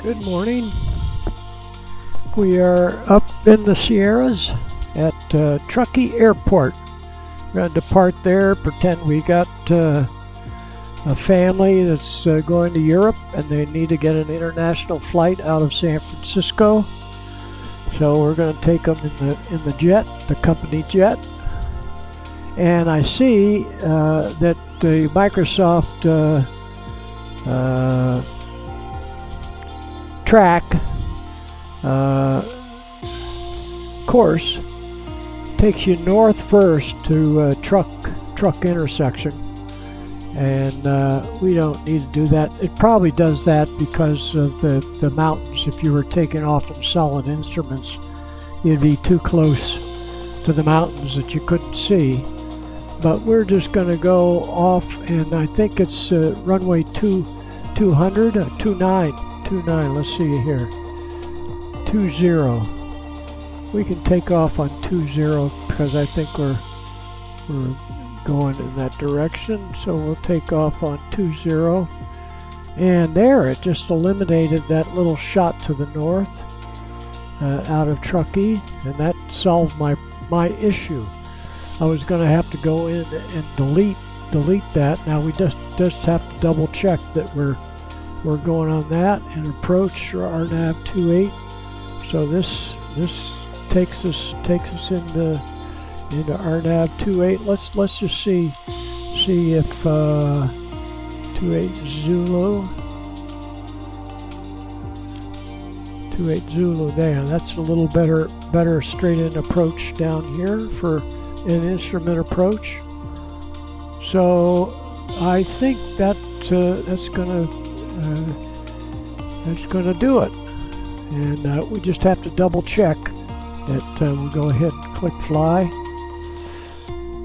Good morning. We are up in the Sierras at Truckee Airport. We're going to depart there, pretend we got a family that's going to Europe and they need to get an international flight out of San Francisco. So we're going to take them in the jet, the company jet. And I see that the Microsoft track course takes you north first to truck intersection, and we don't need to do that. It probably does that because of the mountains. If you were taking off in solid instruments, you'd be too close to the mountains that you couldn't see. But we're just going to go off, and I think it's runway 200 or 29. Let's see here. 20. We can take off on 20 because I think we're going in that direction. So we'll take off on 20. And there, it just eliminated that little shot to the north out of Truckee, and that solved my issue. I was going to have to go in and delete that. Now we just have to double check that we're going on that and approach RNAV 28. So this takes us into RNAV 28. Let's just see if 28 Zulu there. That's a little better straight in approach down here for an instrument approach. So I think that's gonna do it, and we just have to double check that we'll go ahead and click fly.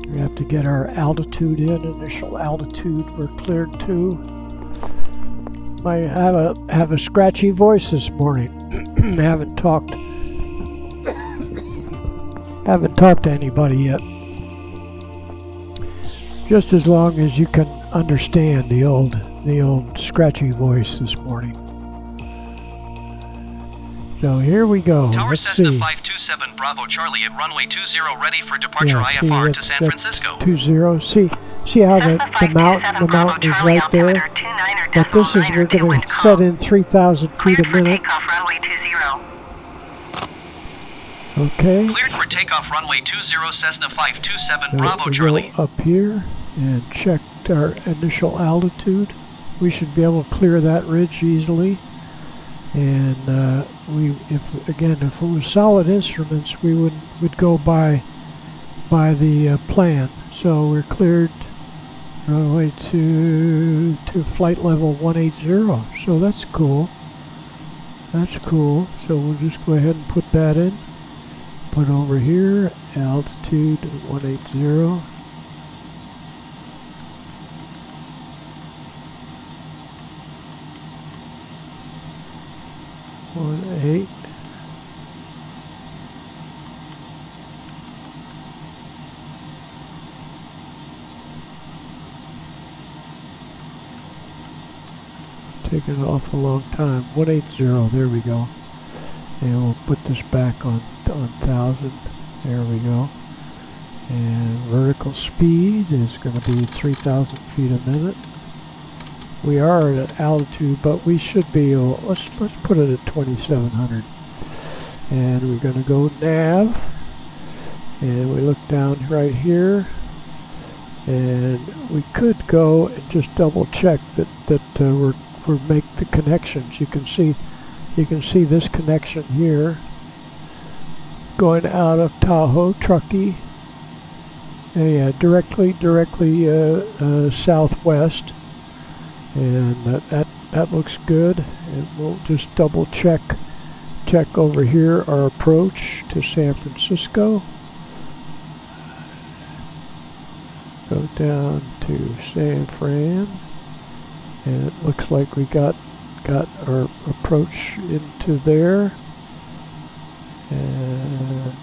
We have to get our altitude in, initial altitude we're cleared to. Might have a scratchy voice this morning. haven't talked to anybody yet. Just as long as you can understand the old scratchy voice this morning. So here we go. Tower Let's Cessna see. 527 Bravo Charlie at runway 20 ready for departure IFR to San Francisco. 20. See how the mountain is right there? But this is, we're going to set in 3,000 feet a minute. Okay. Cleared for takeoff runway 20 Cessna 527 So Bravo we Charlie. go up here and check our initial altitude. We should be able to clear that ridge easily. And if it was solid instruments, we would go by the plan. So we're cleared runway to flight level 180. So that's cool. So we'll just go ahead and put that in. Put over here altitude 180. Taking off a long time. 180. There we go. And we'll put this back on 1,000. There we go. And vertical speed is going to be 3,000 feet a minute. We are at altitude, but we should be. Let's put it at 2,700. And we're going to go nav. And we look down right here. And we could go and just double check that we're make the connections. You can see this connection here going out of Tahoe, Truckee. Yeah, directly southwest, and that looks good. And we'll just double check over here our approach to San Francisco. Go down to San Fran, and it looks like we got our approach into there. And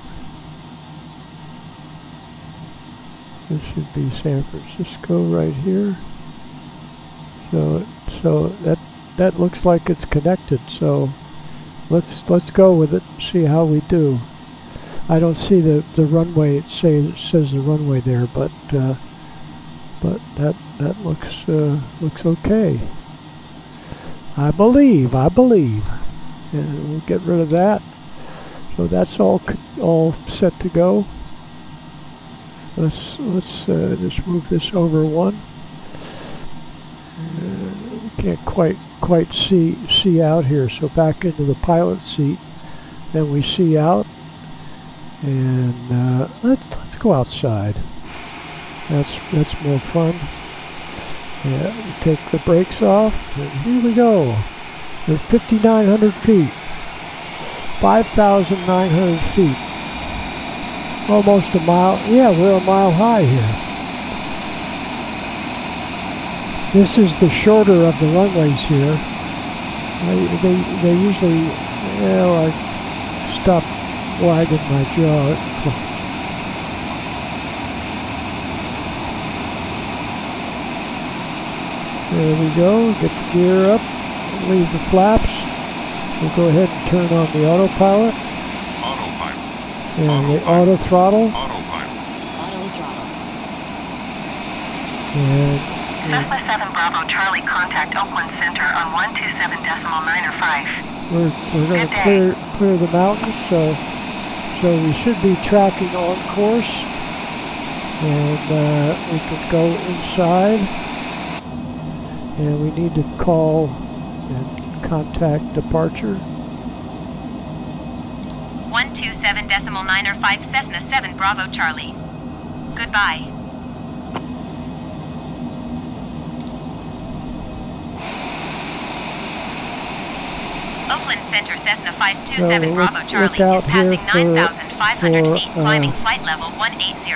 this should be San Francisco right here. So that looks like it's connected. So let's go with it. See how we do. I don't see the runway. It says the runway there, but that looks okay. I believe. And we'll get rid of that. So that's all set to go. Let's just move this over one. We can't quite see out here. So back into the pilot seat. Then we see out. And let's go outside. That's more fun. Yeah, we take the brakes off, and here we go. We're 5,900 feet. 5,900 feet. Almost a mile. Yeah, we're a mile high here. This is the shorter of the runways here. They usually, I stop wagging my jaw. There we go. Get the gear up. Leave the flaps. We'll go ahead and turn on the autopilot. Autopilot. And the auto throttle. Autopilot. Auto throttle. And Cessna 7 Bravo Charlie, contact Oakland Center on 127.905. we're going to clear the mountains, so we should be tracking on course, and we can go inside, and we need to call and contact departure. 127.905 Cessna 7 Bravo Charlie. Goodbye. Oakland Center Cessna 527 So Bravo look Charlie out is passing here for- 9,500 feet, for, climbing flight level 180.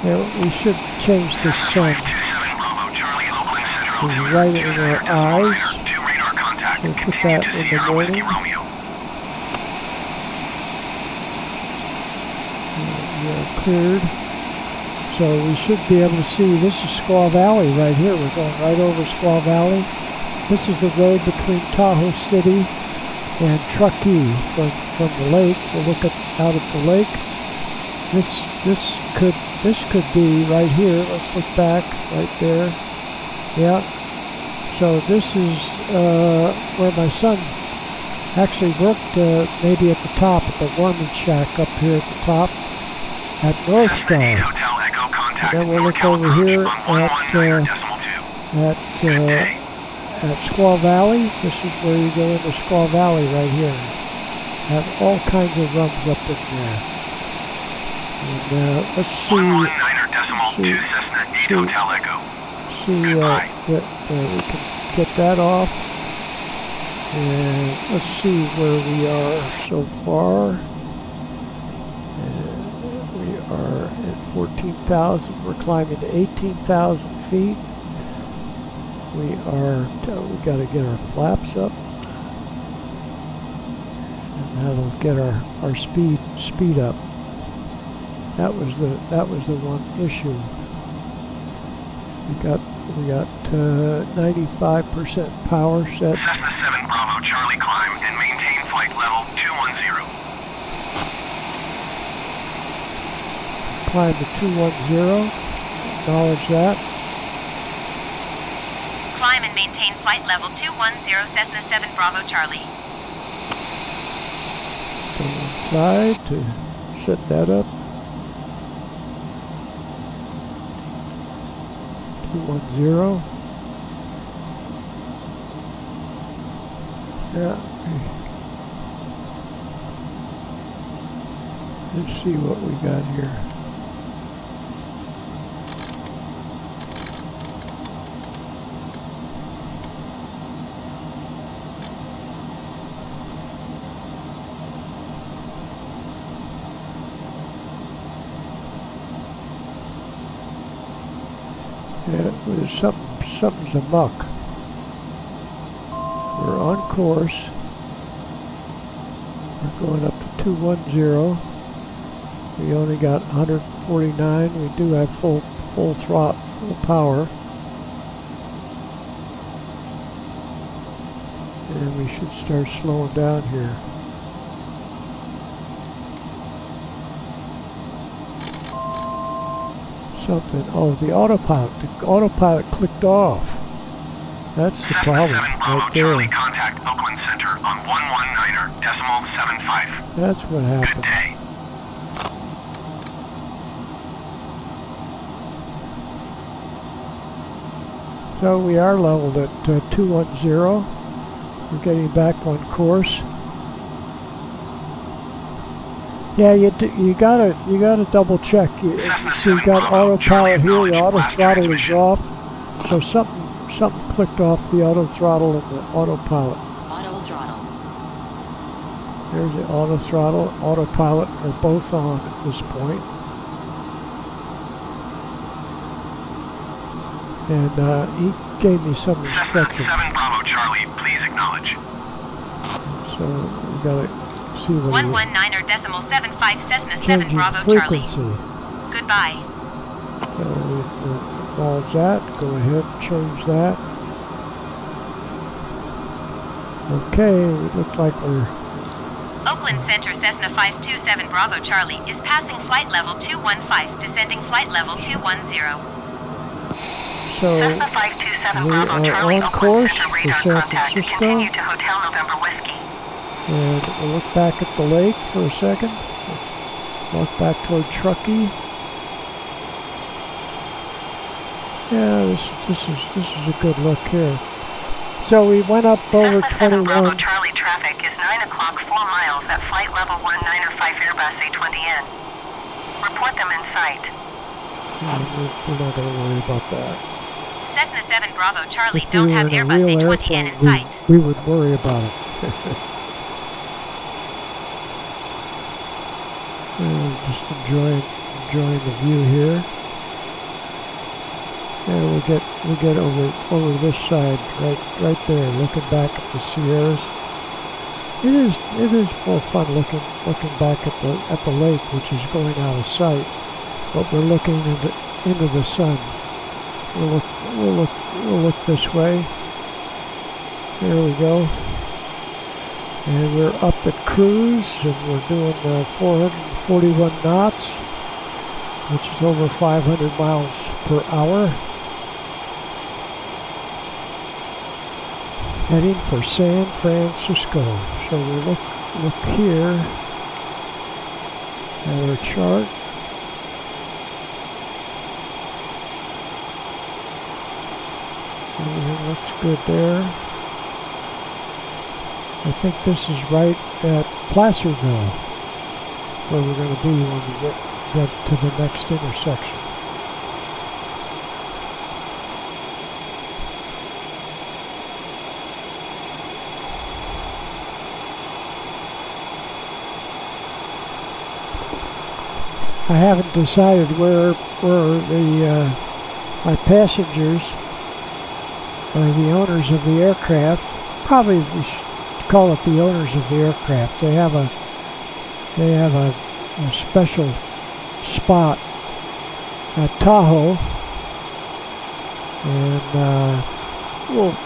Yeah, we should change the sun. 527 Bravo Charlie, Oakland Center. It's right in our eyes. Two radar contact. We'll put Continue that to in the Sierra Whiskey morning. Romeo. We are cleared. So we should be able to see, this is Squaw Valley right here. We're going right over Squaw Valley. This is the road between Tahoe City and Truckee from the lake. We'll look out at the lake. This could be right here. Let's look back right there. Yeah. So this is where my son actually worked, maybe at the top, at the warming shack up here at the top at North Star. Hotel Echo contact. And then we'll look North over here at Squaw Valley. This is where you go into Squaw Valley right here. Have all kinds of runs up in there. And let's see that we can get that off. And let's see where we are so far. And we are at 14,000. We're climbing to 18,000 feet. We got to get our flaps up, and that'll get our speed up. That was the one issue. We got 95% power set. Cessna 7 Bravo Charlie, climb and maintain flight level 210. Climb to 210. Acknowledge that. Climb and maintain flight level 210 Cessna 7 Bravo Charlie. Go inside to set that up. 210. Yeah. Let's see what we got here. Yeah, there's something's amuck. We're on course. We're going up to 210. We only got 149. We do have full throttle, full power. And we should start slowing down here. Something. Oh, the autopilot. The autopilot clicked off. That's the problem. 7 Bravo Right there. Charlie, contact Oakland Center on 119.75. That's what Good happened. day. So we are leveled at 210. We're getting back on course. Yeah, you gotta double check. You see, you got autopilot here. The auto throttle is off. So something clicked off the auto throttle and the autopilot. Auto throttle. There's the auto throttle, autopilot are both on at this point. And he gave me some instructions. 7 Bravo Charlie, please acknowledge. So we gotta see what 119.75 Cessna 7 changing Bravo frequency. Charlie. Goodbye. So we acknowledge that. Go ahead and change that. Okay, it looks like we're Oakland Center Cessna 527 Bravo Charlie is passing flight level 215, descending flight level 210. so Cessna 527 we Bravo are Charlie, on Oakland course Center for radar San contact. Francisco. Continue to Hotel November Whiskey. And we'll look back at the lake for a second. Walk back toward Truckee. Yeah, this is a good look here. So we went up over Cessna 7 Bravo 21. Charlie traffic is 9 o'clock 4 miles at flight level 195 Airbus A20N. Report them in sight. We're not going to worry about that. Cessna 7 Bravo Charlie If don't we were have in a Airbus real A20N airplane, in sight. we would worry about it. Just enjoying the view here. And we get over this side, right there, looking back at the Sierras. It is more fun looking back at the lake, which is going out of sight. But we're looking into the sun. We'll look this way. There we go. And we're up at cruise, and we're doing 441 knots, which is over 500 miles per hour. Heading for San Francisco. So we look here at our chart. Everything looks good there. I think this is right at Placerville, where we're going to be when we get to the next intersection. I haven't decided where my passengers are the owners of the aircraft. Probably we should call it the owners of the aircraft. They have a special spot at Tahoe, and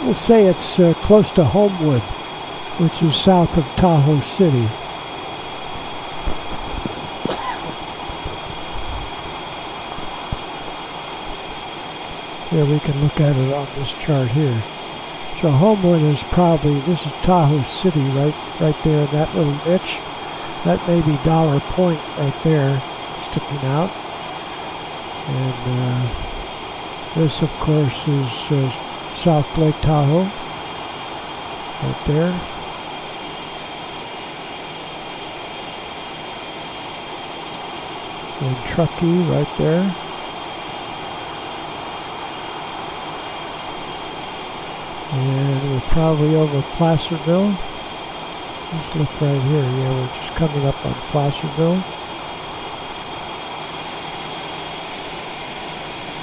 we'll say it's close to Homewood, which is south of Tahoe City. Here we can look at it on this chart here. So Homewood is probably, this is Tahoe City right there in that little niche. That may be Dollar Point right there sticking out. And this of course is South Lake Tahoe right there. And Truckee right there. And we're probably over Placerville. Let's look right here. Yeah, we're just coming up on Placerville.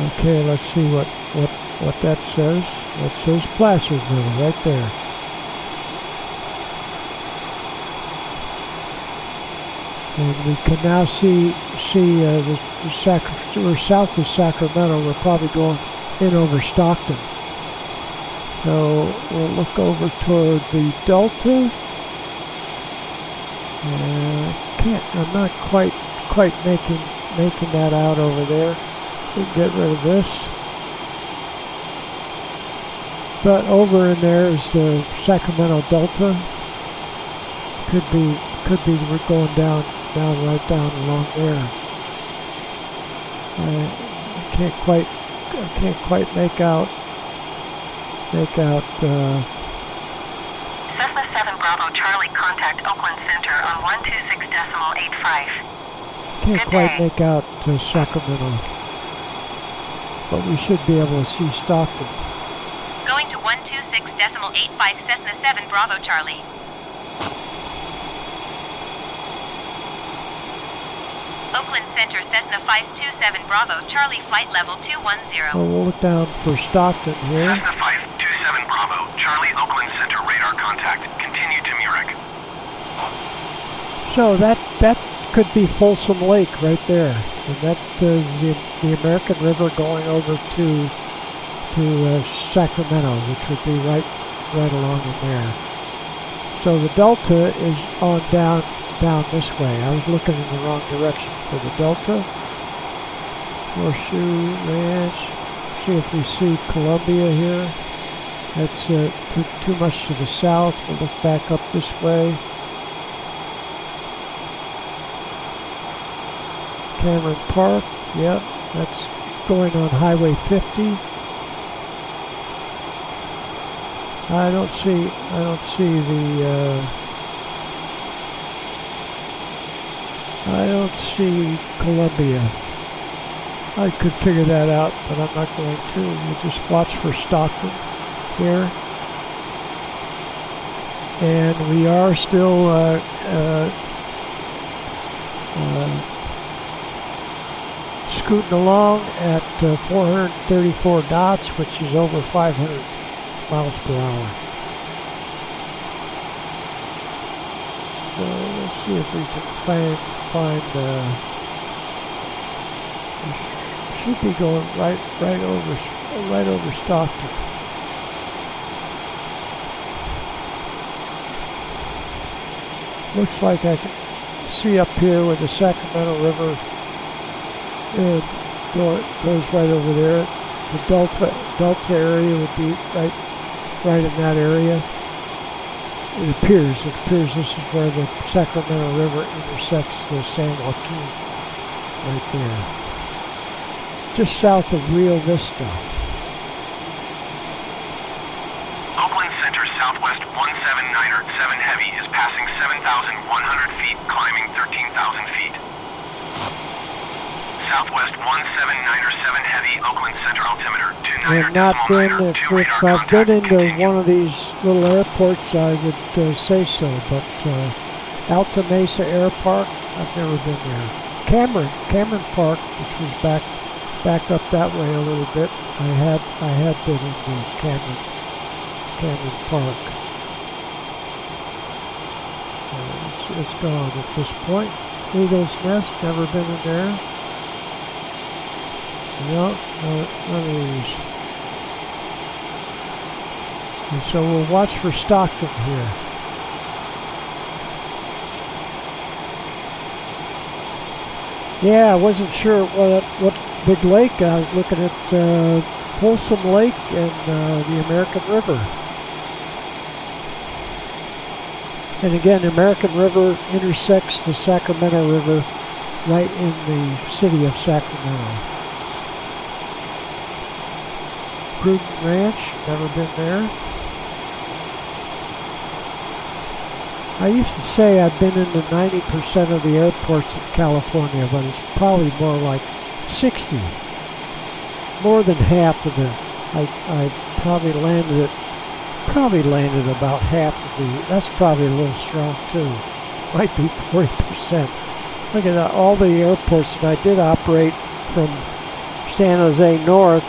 Okay, let's see what that says. That says Placerville right there. And we can now see we're south of Sacramento. We're probably going in over Stockton. So we'll look over toward the Delta. I'm not quite making that out over there. We'll get rid of this. But over in there is the Sacramento Delta. Could be we're going down right down along there. I can't quite make out. Cessna 7 Bravo Charlie, contact Oakland Center on 126.85. Can't quite make out Sacramento, but we should be able to see Stockton. Going to 126.85 Cessna 7 Bravo Charlie. Oakland Center Cessna 527 Bravo Charlie, flight level 210. Well, we'll look down for Stockton here. Cessna 527 Bravo, Charlie, Oakland Center, radar contact. Continue to Mureck. So that could be Folsom Lake right there, and that is the American River going over to Sacramento, which would be right along in there. So the Delta is on down this way. I was looking in the wrong direction for the Delta. Horseshoe Ranch. See if we see Columbia here. That's too much to the south. We'll look back up this way. Cameron Park. Yep, that's going on Highway 50. I don't see Columbia. I could figure that out, but I'm not going to. We'll just watch for Stockton here. And we are still scooting along at 434 knots, which is over 500 miles per hour. So let's see if we can find we should be going right over Stockton. Looks like I can see up here where the Sacramento River goes right over there. The Delta area would be right in that area. It appears this is where the Sacramento River intersects the San Joaquin, right there, just south of Rio Vista. Oakland Center Southwest 179er 7 Heavy is passing 7,100 feet, climbing 13,000 feet. Southwest 179er 7 Heavy, Oakland Center altimeter 29er. I've not been, if I've been into one of these little airports, I would say so, but Alta Mesa Air Park, I've never been there. Cameron Park, which was back up that way a little bit, I had been into Cameron Park. It's gone at this point. Eagle's Nest, never been in there. No, none of these. And so we'll watch for Stockton here. Yeah, I wasn't sure what big lake. I was looking at Folsom Lake and the American River. And again, the American River intersects the Sacramento River right in the city of Sacramento. Prudent Ranch, never been there. I used to say I've been into 90% of the airports in California, but it's probably more like 60. More than half of them. I probably landed about half of the. That's probably a little strong too. Might be 40%. Look at that, all the airports that I did operate from San Jose north.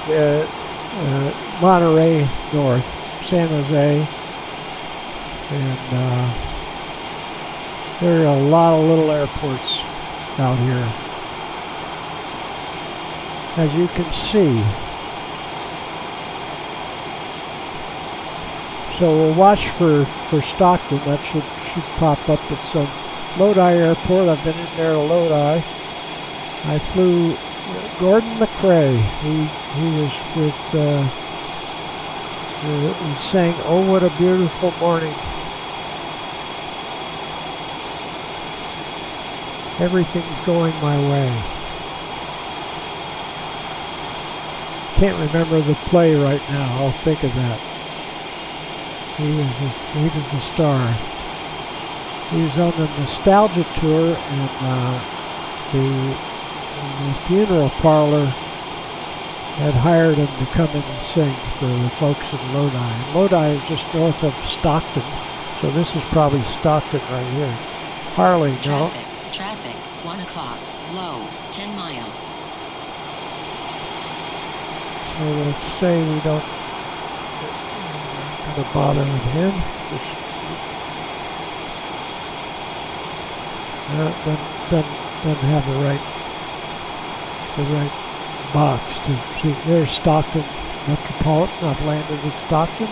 Monterey north, San Jose, and there are a lot of little airports out here. As you can see, So we'll watch for Stockton. That should pop up at some Lodi Airport. I've been in there to Lodi. I flew Gordon McRae. He was with. He sang "Oh What a Beautiful Morning." Everything's going my way. Can't remember the play right now. I'll think of that. He was the star. He was on the Nostalgia Tour, and the funeral parlor had hired him to come in and sing for the folks in Lodi. And Lodi is just north of Stockton, so this is probably Stockton right here. Harley, no. Traffic, 1 o'clock, low, 10 miles. So let's say we don't, we're not going to bother with him. Just, doesn't have the right box to see. There's Stockton Metropolitan. I've landed at Stockton.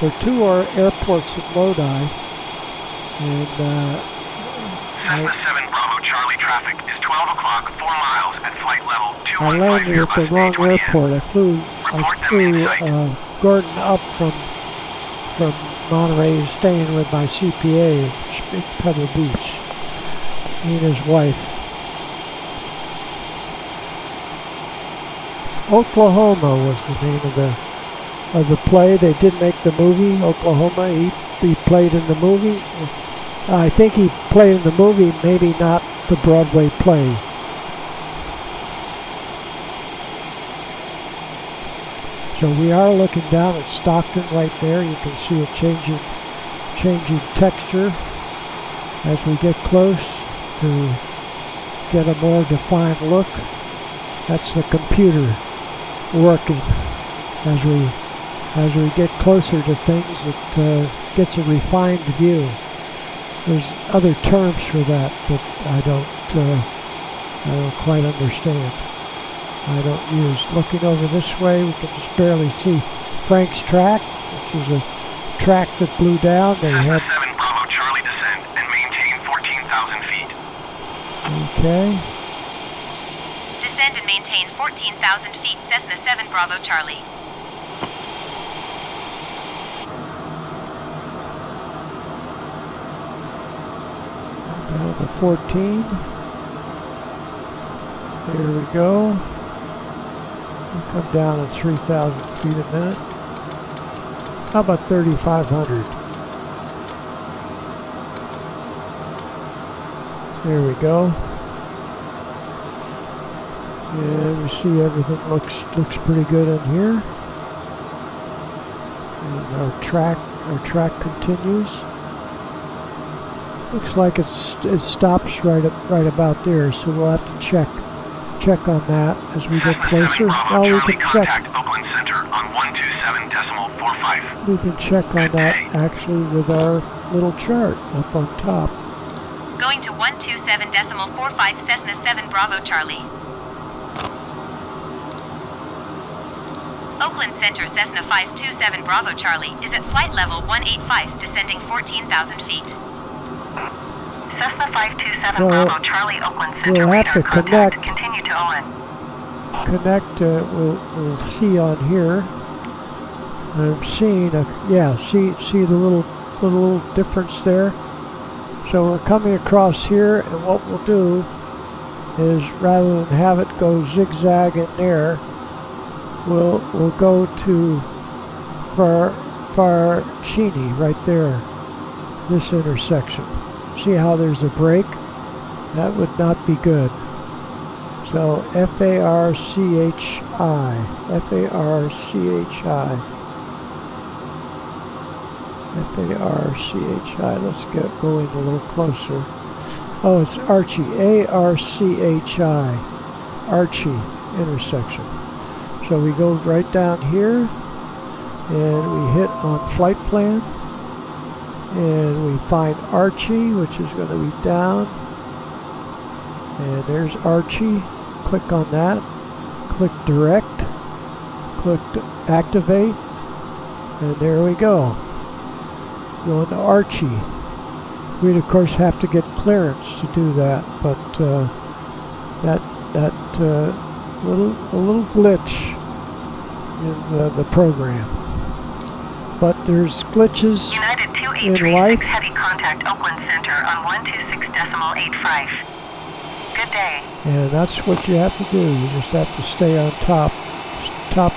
There are two airports at Lodi, and Cessna 7 Bravo Charlie traffic is 12 o'clock, 4 miles at flight level 215. I landed at the wrong airport. I flew Gordon up from Monterey, staying with my CPA at Pebble Beach. He and his wife. Oklahoma was the name of the play. They did make the movie Oklahoma. He played in the movie. I think he played in the movie, maybe not the Broadway play. So we are looking down at Stockton right there. You can see a changing texture as we get close to get a more defined look. That's the computer working as we get closer to things. It gets a refined view. There's other terms for that I don't quite understand. I don't use. Looking over this way, we can just barely see Frank's track, which is a track that blew down. They Cessna had 7 Bravo Charlie descend and maintain 14,000 feet. okay. Descend and maintain 14,000 feet. Cessna 7 Bravo Charlie. Down to 14. There we go. We'll come down at 3,000 feet a minute. How about 3,500? There we go. Yeah, we see everything looks pretty good in here. And our track continues. Looks like it stops right about there, so we'll have to check on that as we get closer. Now we can check. Oakland Center on 127.45. We can check on that actually with our little chart up on top. Going to 127.45 Cessna 7 Bravo Charlie. Oakland Center Cessna 527 Bravo Charlie is at flight level 185, descending 14,000 feet. Cessna 527 Bravo Charlie Oakland Center we'll have radar to contact. connect. Continue to ON. Connect. We'll see on here. I'm seeing see the little difference there. So we're coming across here, and what we'll do is rather than have it go zigzag in there, we'll go to Farcini right there. This intersection. See how there's a break? That would not be good. So Farchi. Let's get going a little closer. Oh, it's Archie. Archi. Archie intersection. So we go right down here, and we hit on flight plan. And we find Archie, which is going to be down. And there's Archie. Click on that. Click direct. Click to activate. And there we go. going to Archie. We'd of course have to get clearance to do that, but that little glitch in the program. But there's glitches United in 2836 life. heavy contact Oakland Center on 126.85. Good day. And that's what you have to do. You just have to stay on top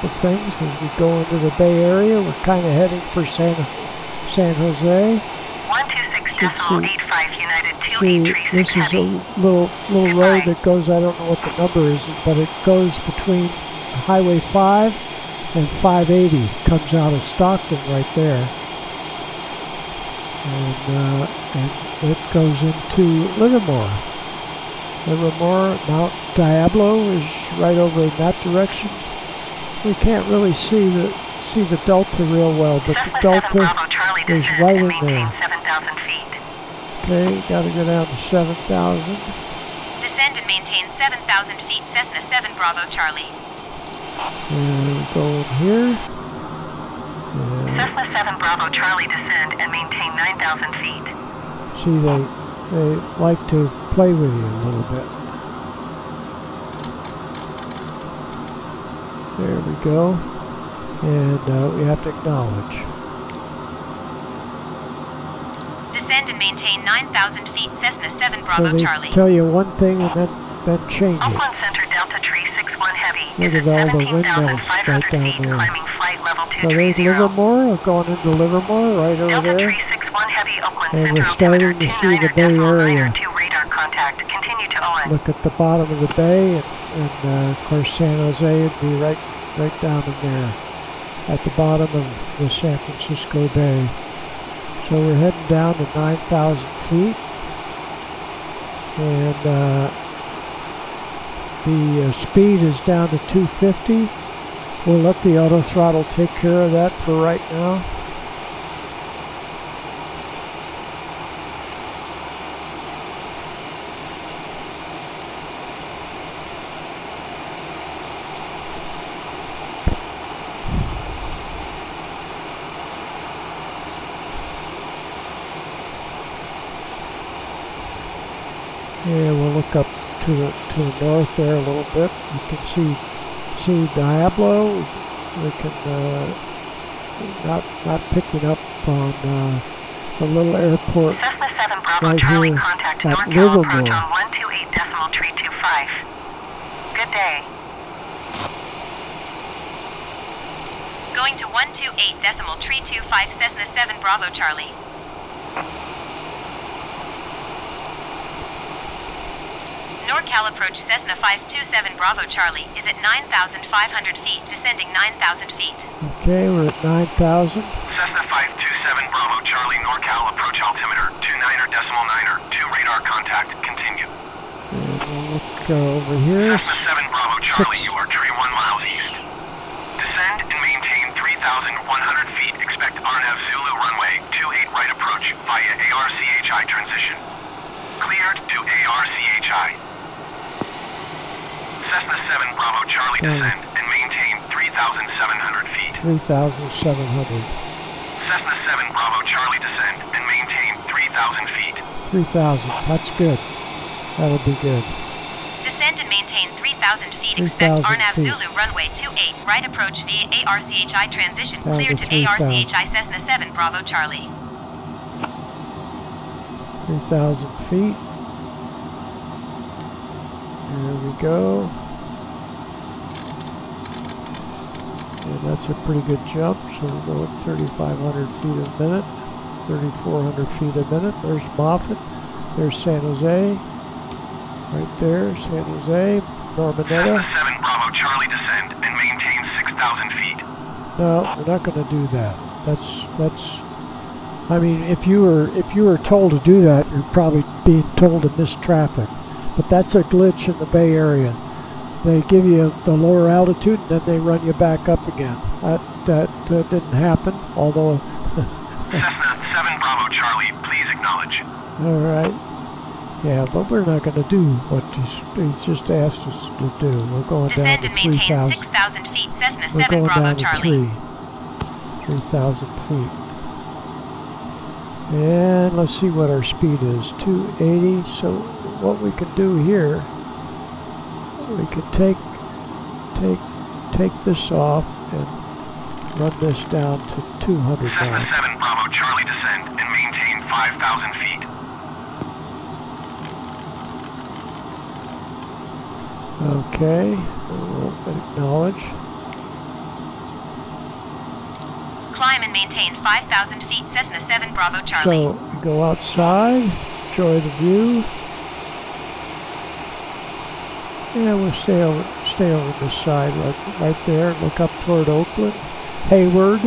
of things as we go into the Bay Area. We're kind of heading for San Jose. 126.85 United See, 2836 this is heavy. a little road that goes, I don't know what the number is, but it goes between Highway 5 and 580. Comes out of Stockton right there. And it goes into Livermore. Mount Diablo is right over in that direction. We can't really see the Delta real well, but the Delta is right in there. 7,000 feet. Okay, gotta go down to 7,000. Descend and maintain 7,000 feet, Cessna 7 Bravo Charlie. And go in here. And Cessna 7 Bravo Charlie descend and maintain 9,000 feet. see, they like to play with you a little bit. There we go. And we have to acknowledge. Descend and maintain 9,000 feet, Cessna 7 So Bravo they Charlie. tell you one thing and then change it. Oakland Center Delta Tree 61 heavy. Look is at all at the windmills 17,500 right down feet, there. climbing flight level So there's 230. Livermore, we're going into Livermore right over Delta there. Tree 61 heavy Oakland And Center we're starting to see the Bay Area. 2 radar contact. Continue to Owen. Look at the bottom of the bay, and of course San Jose would be right down in there at the bottom of the San Francisco Bay. So we're heading down to 9,000 feet, and the speed is down to 250. We'll let the auto throttle take care of that for right now. And we'll look up to the north there a little bit. You can see Diablo. We can not picking up on the little airport Cessna 7 Bravo right Charlie here contact at NorCal approach Livermore. on 128.325. Good day. Going to 128.325 Cessna 7 Bravo Charlie. NorCal approach Cessna 527 Bravo Charlie is at 9,500 feet, descending 9,000 feet. Okay, we're at 9,000. Cessna 527 Bravo Charlie NorCal approach altimeter 29.9er 2 radar contact continue. And we'll look over here. Cessna 7 Bravo Charlie, Six. you are 31 miles east. Descend and maintain 3,100 feet. Expect RNAV Zulu runway 28 right approach via ARCHI transition. Cleared to ARCHI. Cessna 7 Bravo Charlie descend and maintain 3,700 feet. 3,700. Cessna 7 Bravo Charlie descend and maintain 3,000 feet. 3,000. That's good. That'll be good. Descend and maintain 3,000 feet. 3,000 Expect RNAV feet. Zulu runway 28 right approach via ARCHI transition. Down Cleared to to 3,000. ARCHI Cessna 7 Bravo Charlie. 3,000 feet. There we go. And that's a pretty good jump. So we'll go at 3,500 feet a minute, 3,400 feet a minute. There's Moffett. There's San Jose. Right there, San Jose. Normanetta. Cessna 7 Bravo Charlie descend and maintain 6,000 feet. No, we're not going to do that. That's. I mean, if you were told to do that, you're probably being told to miss traffic. But that's a glitch in the Bay Area. They give you the lower altitude and then they run you back up again. That didn't happen, although. Cessna 7 Bravo Charlie, please acknowledge. All right. Yeah, but we're not going to do what he's just asked us to do. We're going down Descend to and maintain 3,000. 6,000 feet. Cessna We're 7 going Bravo down to Charlie. 3,000 feet. And let's see what our speed is, 280. So what we can do here, we could take this off and run this down to 200 Cessna knots. 7 Bravo Charlie descend and maintain 5,000 feet. Okay, we'll acknowledge. Climb and maintain 5,000 feet, Cessna 7 Bravo Charlie. So we go outside, enjoy the view. Yeah, we'll stay over this side, right there. Look up toward Oakland, Hayward,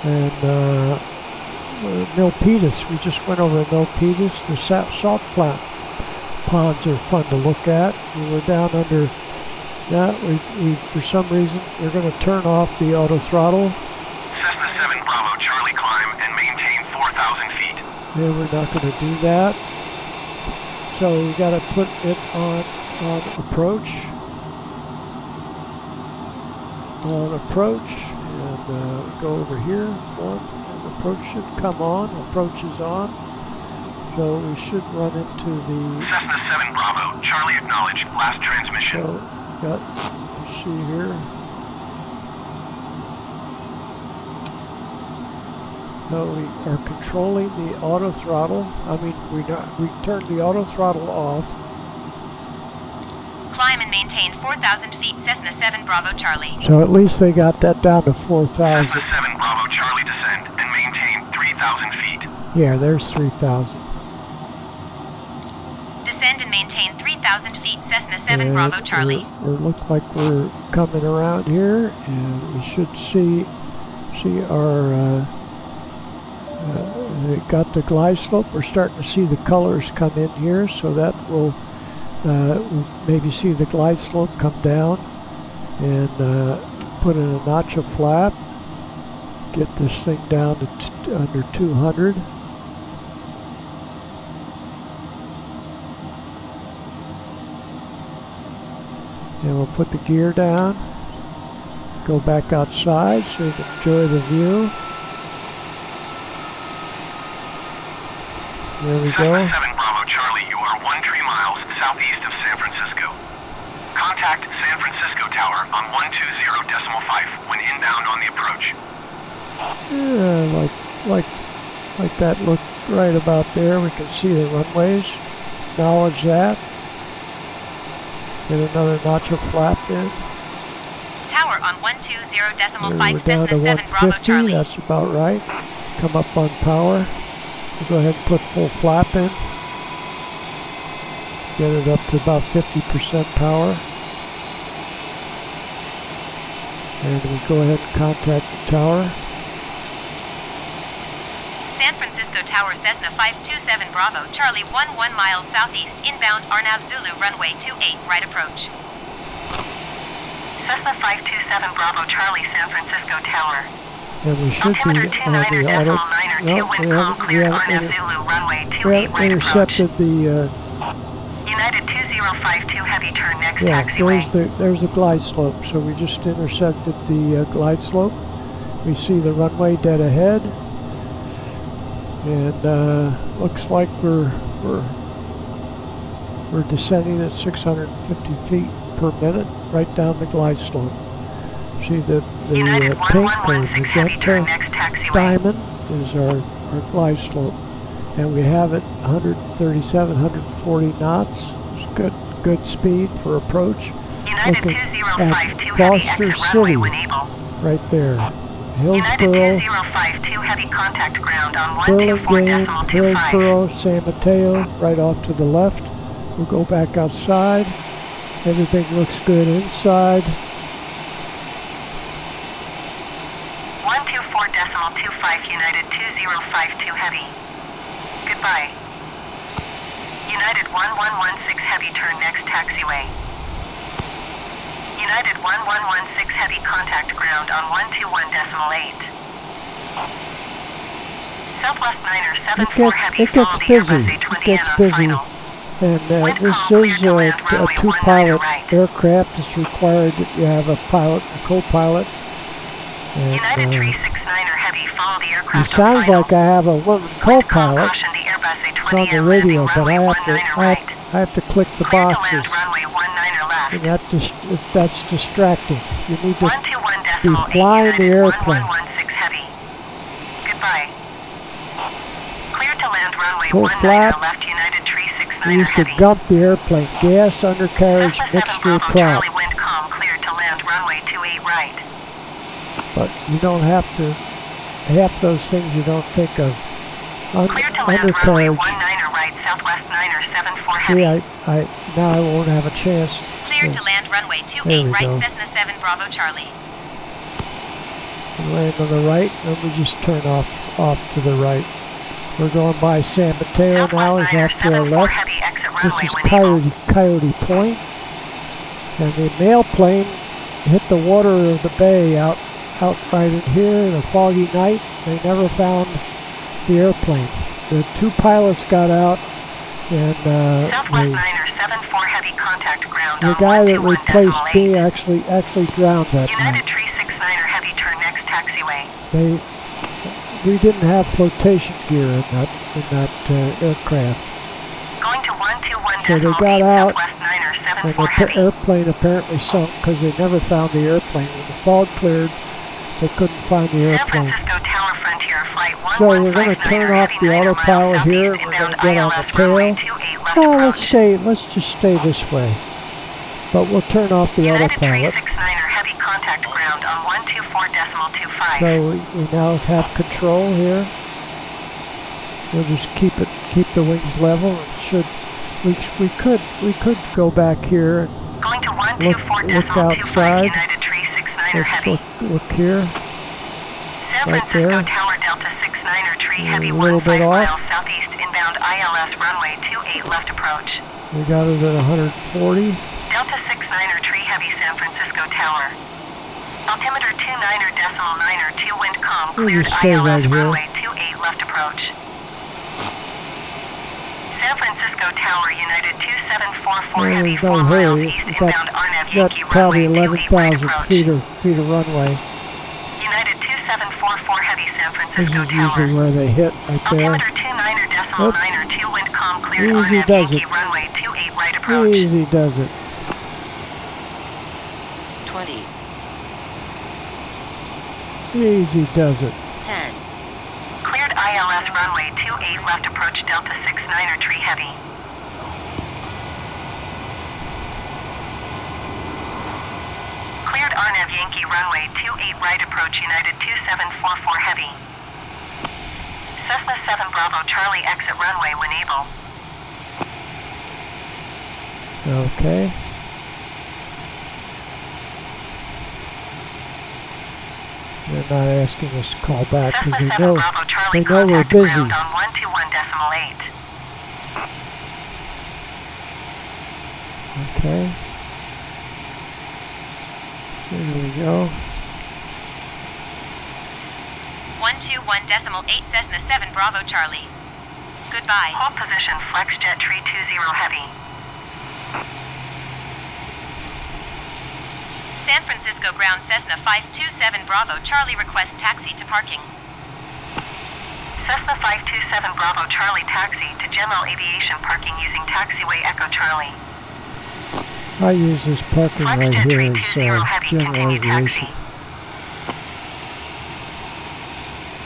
and Milpitas. We just went over Milpitas. The salt ponds are fun to look at. We were down under that. We for some reason we're going to turn off the auto throttle. Cessna 7 Bravo Charlie climb and maintain 4,000 feet. Yeah, we're not going to do that. So we got to put it on approach. On approach, and go over here. One, and approach should come on. Approach is on. So we should run into the. Cessna 7 Bravo Charlie acknowledge last transmission. So let's see here. So we are controlling the auto throttle. I mean, we turned the auto throttle off. Climb and maintain 4,000 feet, Cessna 7 Bravo Charlie. So at least they got that down to 4,000. Cessna 7 Bravo Charlie descend and maintain 3,000 feet. Yeah, there's 3,000. Descend and maintain 3,000 feet, Cessna 7 And Bravo Charlie. It looks like we're coming around here, and we should see our. We got the glide slope. We're starting to see the colors come in here, so that will we'll maybe see the glide slope come down, and put in a notch of flap. Get this thing down to under 200. And we'll put the gear down. Go back outside so you can enjoy the view. There we go. Cessna 7 Bravo Charlie, you are 13 miles southeast of San Francisco. Contact San Francisco Tower on 120.5 when inbound on the approach. Yeah, like that look right about there. We can see the runways. Acknowledge that. Get another notch of flap in. Tower on 120.5, We're down to Cessna 7 Bravo 150. Charlie. That's about right. Come up on power. We'll go ahead and put full flap in. Get it up to about 50% power. And we go ahead and contact the tower. San Francisco Tower, Cessna 527 Bravo Charlie 11 miles southeast, inbound Arnav Zulu runway 28 right approach. Cessna 527 Bravo Charlie, San Francisco Tower. And we should be on the auto. We haven't intercepted the. United 2052 heavy turn next Yeah, taxiway. there's the glide slope. So we just intercepted the glide slope. We see the runway dead ahead, and looks like we're descending at 650 feet per minute, right down the glide slope. See the pink or magenta diamond is our glide slope, and we have it 137, 140 knots. It's good speed for approach. United Looking 2052 at heavy Foster exit City, runway when able. right there. United Hillsboro, 2052 heavy contact ground on Burlingame, 124.25. Hillsboro, San Mateo, right off to the left. We'll go back outside. Everything looks good inside. 124.25 United 2052 heavy. Goodbye. United 1116 heavy turn next taxiway. United 1116 heavy contact ground on 121.8. Southwest Niner 74 heavy It gets follow the busy. Airbus It A20 gets on busy. final. And Wind this calm is clear to land a runway 2-pilot 19 right. aircraft. It's required that you have a pilot, a co-pilot. And, United 369er Heavy, follow the It aircraft sounds on final. like I have a woman co-pilot. Caution, the Airbus It's A20 on the and radio, landing but I runway have to 19er right. I have to click the Clear to boxes, land runway 19er left. and that's distracting. You need to 121.8 be flying the United airplane. 1116 Heavy. Goodbye. Clear to land runway Full 19er flap. left United Tree We 69er used to Heavy. gump the airplane. Gas, undercarriage, Cessna 7 mixture, Bravo prop. Charlie wind calm, clear to land runway 28 right. But you don't have to. Half those things you don't think of. Clear to land runway Undercarriage. 19er right, southwest 9er 74 See, Heavy. now I won't have a chance. Cleared to to land runway There 28 we right, go. Cessna 7 Bravo Charlie. land on the right, and we just turn off to the right. We're going by San Mateo now, is off to our left. This is Coyote Point, and the mail plane hit the water of the bay out right in here in a foggy night. They never found the airplane. The two pilots got out, and the guy that replaced me actually drowned that United night. Tree 69er Heavy, turn next taxiway. We didn't have flotation gear in that aircraft. Going to 121.8 So they got out, Southwest 9er and 74 the Heavy. airplane apparently sunk because they never found the airplane. When the fog cleared, they couldn't find the San airplane. Francisco Tower Frontier Flight So we're going to 1159er turn off Heavy, the 9 autopilot miles here. southeast, We're going to inbound get on ILS the runway tail. 28 left Oh, approach. let's just stay this way. But we'll turn off the United autopilot. 369er Heavy, contact ground on 124.25. So we now have control here. We'll just keep the wings level. We could go back here and Going to look 124.25 outside. United Tree 69er let's Heavy. look here. San right Francisco there. Tower Delta 69er Tree A Heavy, little 15 bit off. miles southeast, inbound ILS runway 28 left approach. We got it at 140. Delta 69er Tree Heavy, San Francisco Tower. Altimeter 29.9er 2 wind calm, We'll cleared just stay ILS right here. runway 28 left approach. San Francisco Tower, United 2744 Well, Heavy, there's 4 no miles hurry. east, We've got inbound Arnav got Yankee probably runway 28 right 11,000 approach. feet of runway. United 2744 Heavy, San This Francisco is Tower. usually where they hit right there. Altimeter 29.9er 2 wind calm, cleared Easy Arnav does Yankee it. runway 28 right approach. Easy does it. 20, Easy does it. 10, Cleared ILS runway 28 left approach Delta 69er Tree Heavy. Cleared Arnav Yankee runway 28 right approach United 2744 Heavy. Cessna 7 Bravo Charlie exit runway when able. Okay. They're not asking us to call back because Cessna they 7 know Bravo Charlie we're contact busy. ground on 121.8. Okay. There we go. 121.8 Cessna 7 Bravo Charlie. Goodbye. Hold position FlexJet Tree 20 Heavy. San Francisco ground Cessna 527 Bravo Charlie, request taxi to parking. Cessna 527 Bravo Charlie taxi to general aviation parking using taxiway Echo Charlie. I use this parking right FlexJet here 320 as Heavy, general continue aviation. taxi.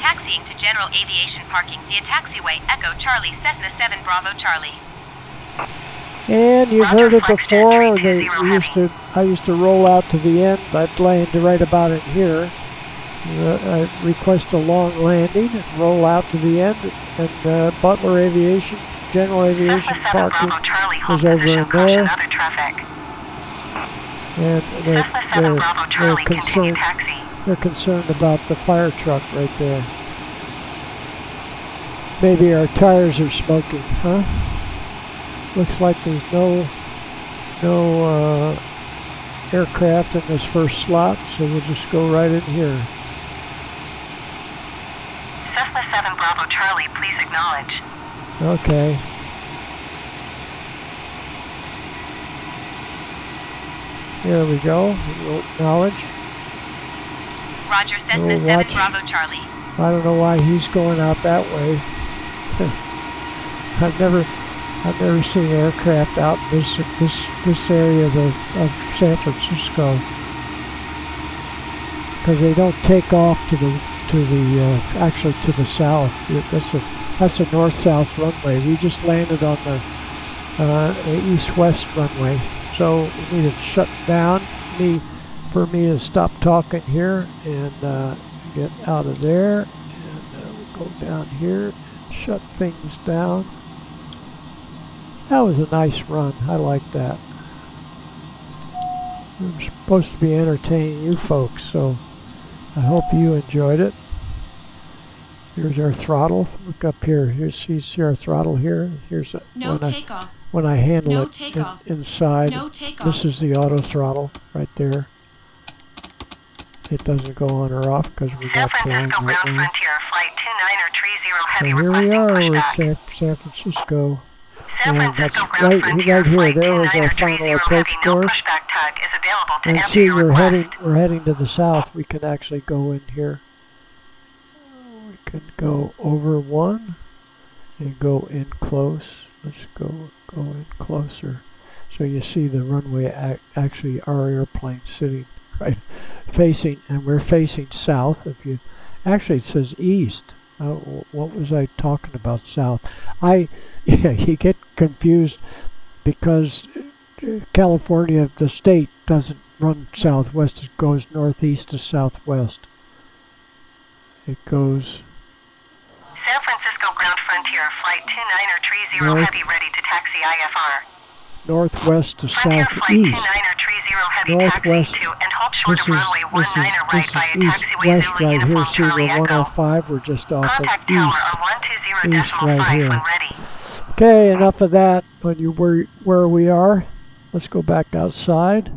Taxiing to general aviation parking via taxiway Echo Charlie Cessna 7 Bravo Charlie. And you've Roger, heard it FlexJet before. 320 I used to roll out to the end. I'd land right about in here. I request a long landing and roll out to the end. And Butler Aviation, General Aviation Cessna 7 parking Bravo Charlie, is hold over position, in caution there. other traffic. And Cessna 7 Bravo Charlie, continue concerned. taxi. They're concerned about the fire truck right there. Maybe our tires are smoking, huh? Looks like there's no aircraft in this first slot, so we'll just go right in here. Cessna 7 Bravo Charlie, please acknowledge. Okay. There we go. We'll acknowledge. Roger Cessna We'll 7 watch. Bravo Charlie. I don't know why he's going out that way. I've never seen aircraft out in this area of San Francisco, because they don't take off actually to the south. That's a north-south runway. We just landed on the east-west runway, so we need to shut down. For me to stop talking here and get out of there, and we'll go down here and shut things down. That was a nice run. I like that. I'm supposed to be entertaining you folks, so I hope you enjoyed it. Here's our throttle. Look up here. See our throttle here. Here's when I handle it inside. This is the auto throttle right there. It doesn't go on or off because we got San Francisco ground frontier flight 2930 heavy. So here we are with San Francisco. And that's right here. There was our final approach course. And see, we're heading to the south. We can actually go in here. We can go over one and go in close. Let's go in closer. So you see the runway, actually our airplane sitting right facing, and we're facing south. Actually it says east. What was I talking about? South. You get confused because California, the state, doesn't run southwest. It goes northeast to southwest. It goes San Francisco ground frontier flight 2930 heavy ready to taxi IFR. Northwest to Frontier southeast. Northwest. This is east-west right here. See the 105? We're just off of east right here. Okay, enough of that. Where we are, let's go back outside.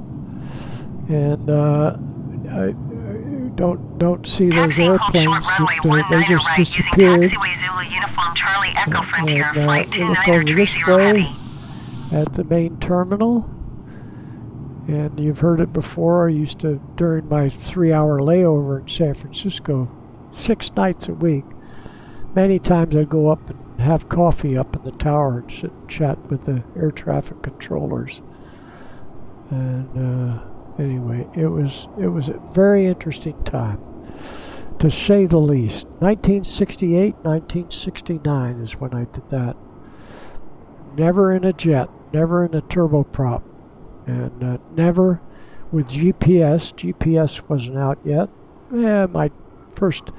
And I don't see those airplanes. They just disappeared. And we look over this way at the main terminal. And you've heard it before. I used to, during my 3-hour layover in San Francisco, 6 nights a week, many times I'd go up and have coffee up in the tower and sit and chat with the air traffic controllers. And anyway, it was a very interesting time, to say the least. 1968, 1969 is when I did that. Never in a jet, never in a turboprop. And never with GPS. GPS wasn't out yet. My first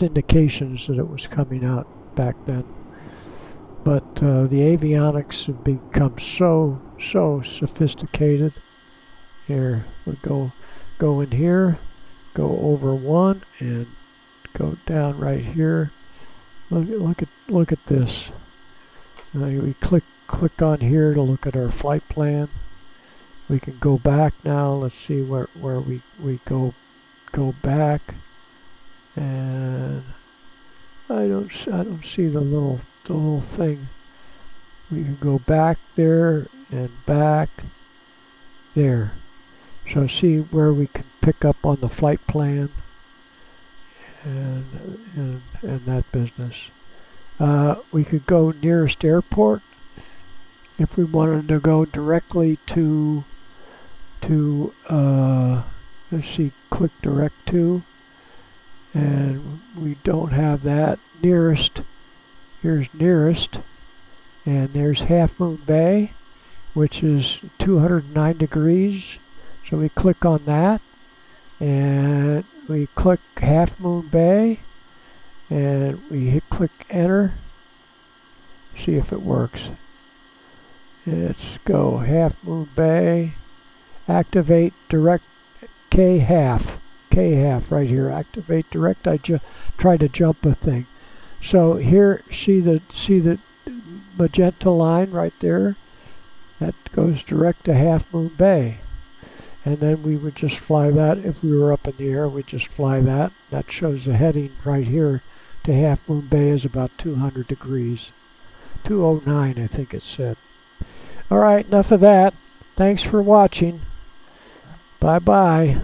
indications that it was coming out back then. But the avionics have become so sophisticated. Here, we'll go in here, go over one, and go down right here. Look at this. We click on here to look at our flight plan. We can go back now. Let's see where we go back, and I don't see the little thing. We can go back there and back there. So see where we can pick up on the flight plan and that business. We could go nearest airport if we wanted to go directly to let's see, click direct to, and we don't have that. Nearest, here's nearest, and there's Half Moon Bay, which is 209 degrees. So we click on that, and we click Half Moon Bay, and we click enter. See if it works. Let's go Half Moon Bay. Activate direct K-half right here. Activate direct. I tried to jump a thing. So here, see the magenta line right there. That goes direct to Half Moon Bay, and then we would just fly that. If we were up in the air, we'd just fly that. That shows the heading right here to Half Moon Bay is about 200 degrees. 209, I think it said. All right, enough of that. Thanks for watching. Bye-bye.